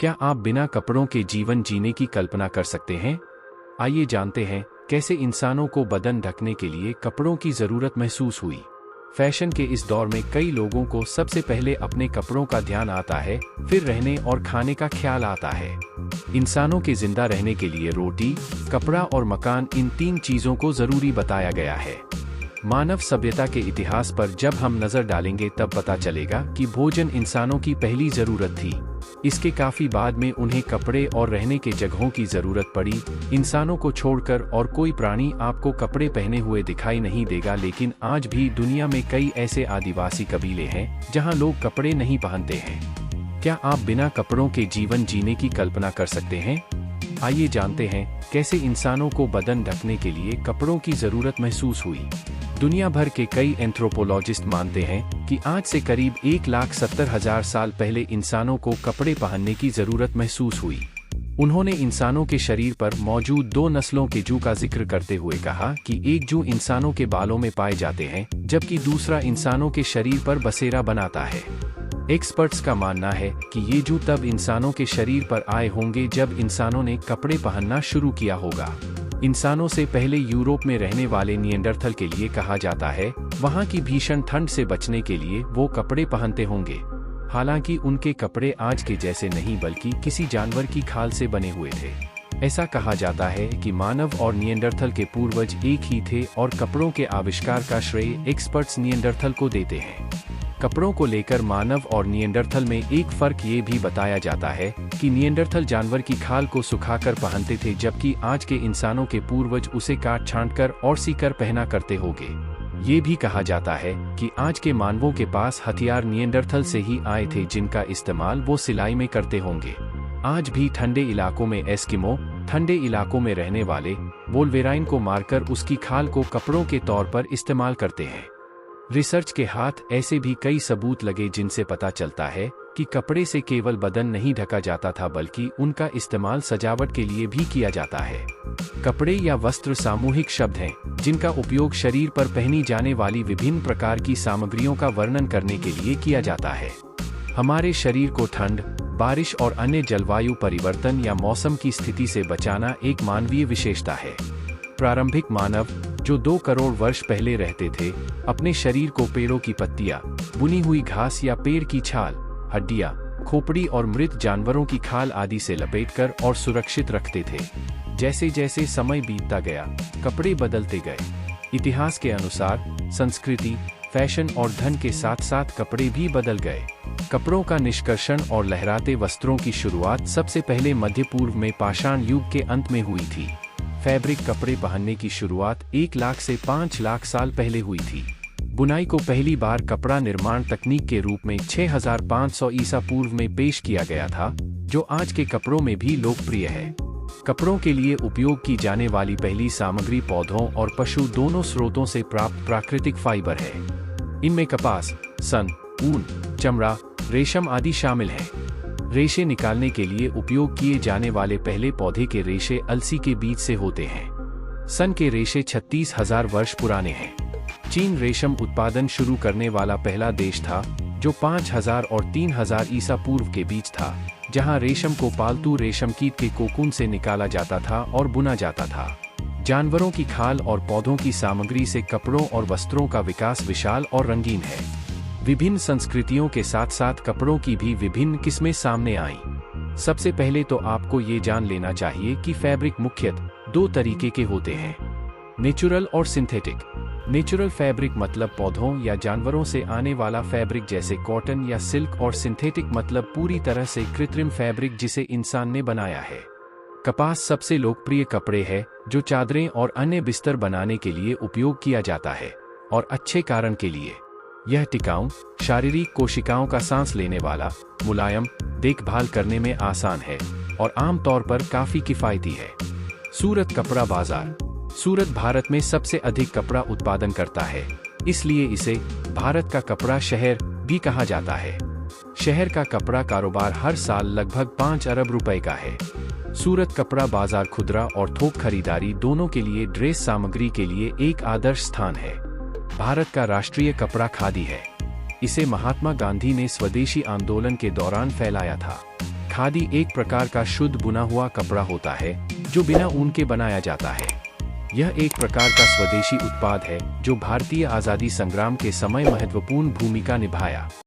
क्या आप बिना कपड़ों के जीवन जीने की कल्पना कर सकते हैं? आइए जानते हैं कैसे इंसानों को बदन ढकने के लिए कपड़ों की जरूरत महसूस हुई। फैशन के इस दौर में कई लोगों को सबसे पहले अपने कपड़ों का ध्यान आता है, फिर रहने और खाने का ख्याल आता है। इंसानों के जिंदा रहने के लिए रोटी, कपड़ा और मकान, इन तीन चीजों को जरूरी बताया गया है। मानव सभ्यता के इतिहास पर जब हम नजर डालेंगे तब पता चलेगा कि भोजन इंसानों की पहली जरूरत थी। इसके काफी बाद में उन्हें कपड़े और रहने के जगहों की जरूरत पड़ी। इंसानों को छोड़कर और कोई प्राणी आपको कपड़े पहने हुए दिखाई नहीं देगा, लेकिन आज भी दुनिया में कई ऐसे आदिवासी कबीले हैं जहां लोग कपड़े नहीं पहनते हैं। क्या आप बिना कपड़ों के जीवन जीने की कल्पना कर सकते हैं? आइए जानते हैं कैसे इंसानों को बदन ढकने के लिए कपड़ों की जरूरत महसूस हुई। दुनिया भर के कई एंथ्रोपोलॉजिस्ट मानते हैं कि आज से करीब 1,70,000 साल पहले इंसानों को कपड़े पहनने की जरूरत महसूस हुई। उन्होंने इंसानों के शरीर पर मौजूद दो नस्लों के जू का जिक्र करते हुए कहा कि एक जू इंसानों के बालों में पाए जाते हैं, जबकि दूसरा इंसानों के शरीर पर बसेरा बनाता है। एक्सपर्ट्स का मानना है कि ये जू तब इंसानों के शरीर पर आए होंगे जब इंसानों ने कपड़े पहनना शुरू किया होगा। इंसानों से पहले यूरोप में रहने वाले निएंडरथल के लिए कहा जाता है, वहां की भीषण ठंड से बचने के लिए वो कपड़े पहनते होंगे। हालांकि उनके कपड़े आज के जैसे नहीं बल्कि किसी जानवर की खाल से बने हुए थे। ऐसा कहा जाता है कि मानव और निएंडरथल के पूर्वज एक ही थे और कपड़ों के आविष्कार का श्रेय एक्सपर्ट्स निएंडरथल को देते हैं। कपड़ों को लेकर मानव और निएंडरथल में एक फर्क ये भी बताया जाता है कि निएंडरथल जानवर की खाल को सुखाकर पहनते थे, जबकि आज के इंसानों के पूर्वज उसे काट छांटकर और सीकर पहना करते होंगे। ये भी कहा जाता है कि आज के मानवों के पास हथियार निएंडरथल से ही आए थे, जिनका इस्तेमाल वो सिलाई में करते होंगे। आज भी ठंडे इलाकों में एस्किमो, ठंडे इलाकों में रहने वाले वोल्वेराइन को मारकर उसकी खाल को कपड़ों के तौर पर इस्तेमाल करते हैं। रिसर्च के हाथ ऐसे भी कई सबूत लगे जिनसे पता चलता है कि कपड़े से केवल बदन नहीं ढका जाता था, बल्कि उनका इस्तेमाल सजावट के लिए भी किया जाता है। कपड़े या वस्त्र सामूहिक शब्द हैं जिनका उपयोग शरीर पर पहनी जाने वाली विभिन्न प्रकार की सामग्रियों का वर्णन करने के लिए किया जाता है। हमारे शरीर को ठंड, बारिश और अन्य जलवायु परिवर्तन या मौसम की स्थिति से बचाना एक मानवीय विशेषता है। प्रारंभिक मानव, जो 2 करोड़ वर्ष पहले रहते थे, अपने शरीर को पेड़ों की पत्तियां, बुनी हुई घास या पेड़ की छाल, हड्डियां, खोपड़ी और मृत जानवरों की खाल आदि से लपेटकर और सुरक्षित रखते थे। जैसे जैसे समय बीतता गया, कपड़े बदलते गए। इतिहास के अनुसार संस्कृति, फैशन और धन के साथ साथ कपड़े भी बदल गए। कपड़ों का निष्कर्षण और लहराते वस्त्रों की शुरुआत सबसे पहले मध्य पूर्व में पाषाण युग के अंत में हुई थी। फैब्रिक कपड़े पहनने की शुरुआत 1 लाख से 5 लाख साल पहले हुई थी। बुनाई को पहली बार कपड़ा निर्माण तकनीक के रूप में 6500 ईसा पूर्व में पेश किया गया था, जो आज के कपड़ों में भी लोकप्रिय है। कपड़ों के लिए उपयोग की जाने वाली पहली सामग्री पौधों और पशु दोनों स्रोतों से प्राप्त प्राकृतिक फाइबर है। इनमें कपास, सन, ऊन, चमड़ा, रेशम आदि शामिल हैं। रेशे निकालने के लिए उपयोग किए जाने वाले पहले पौधे के रेशे अलसी के बीज से होते हैं। सन के रेशे 36,000 वर्ष पुराने हैं। चीन रेशम उत्पादन शुरू करने वाला पहला देश था, जो 5000 और 3000 ईसा पूर्व के बीच था, जहां रेशम को पालतू रेशम कीट के कोकून से निकाला जाता था और बुना जाता था। जानवरों की खाल और पौधों की सामग्री से कपड़ों और वस्त्रों का विकास विशाल और रंगीन है। विभिन्न संस्कृतियों के साथ साथ कपड़ों की भी विभिन्न किस्में सामने आईं। सबसे पहले तो आपको ये जान लेना चाहिए कि फैब्रिक मुख्यतः 2 तरीके के होते हैं, नेचुरल और सिंथेटिक। नेचुरल फैब्रिक मतलब पौधों या जानवरों से आने वाला फैब्रिक जैसे कॉटन या सिल्क, और सिंथेटिक मतलब पूरी तरह से कृत्रिम फैब्रिक जिसे इंसान ने बनाया है। कपास सबसे लोकप्रिय कपड़े है जो चादरें और अन्य बिस्तर बनाने के लिए उपयोग किया जाता है, और अच्छे कारण के लिए। यह टिकाऊ, शारीरिक कोशिकाओं का सांस लेने वाला, मुलायम, देखभाल करने में आसान है और आमतौर पर काफी किफायती है। सूरत कपड़ा बाजार। सूरत भारत में सबसे अधिक कपड़ा उत्पादन करता है, इसलिए इसे भारत का कपड़ा शहर भी कहा जाता है। शहर का कपड़ा कारोबार हर साल लगभग 5 अरब रुपए का है। सूरत कपड़ा बाजार खुदरा और थोक खरीदारी दोनों के लिए ड्रेस सामग्री के लिए एक आदर्श स्थान है। भारत का राष्ट्रीय कपड़ा खादी है। इसे महात्मा गांधी ने स्वदेशी आंदोलन के दौरान फैलाया था। खादी एक प्रकार का शुद्ध बुना हुआ कपड़ा होता है जो बिना ऊन के बनाया जाता है। यह एक प्रकार का स्वदेशी उत्पाद है जो भारतीय आज़ादी संग्राम के समय महत्वपूर्ण भूमिका निभाया।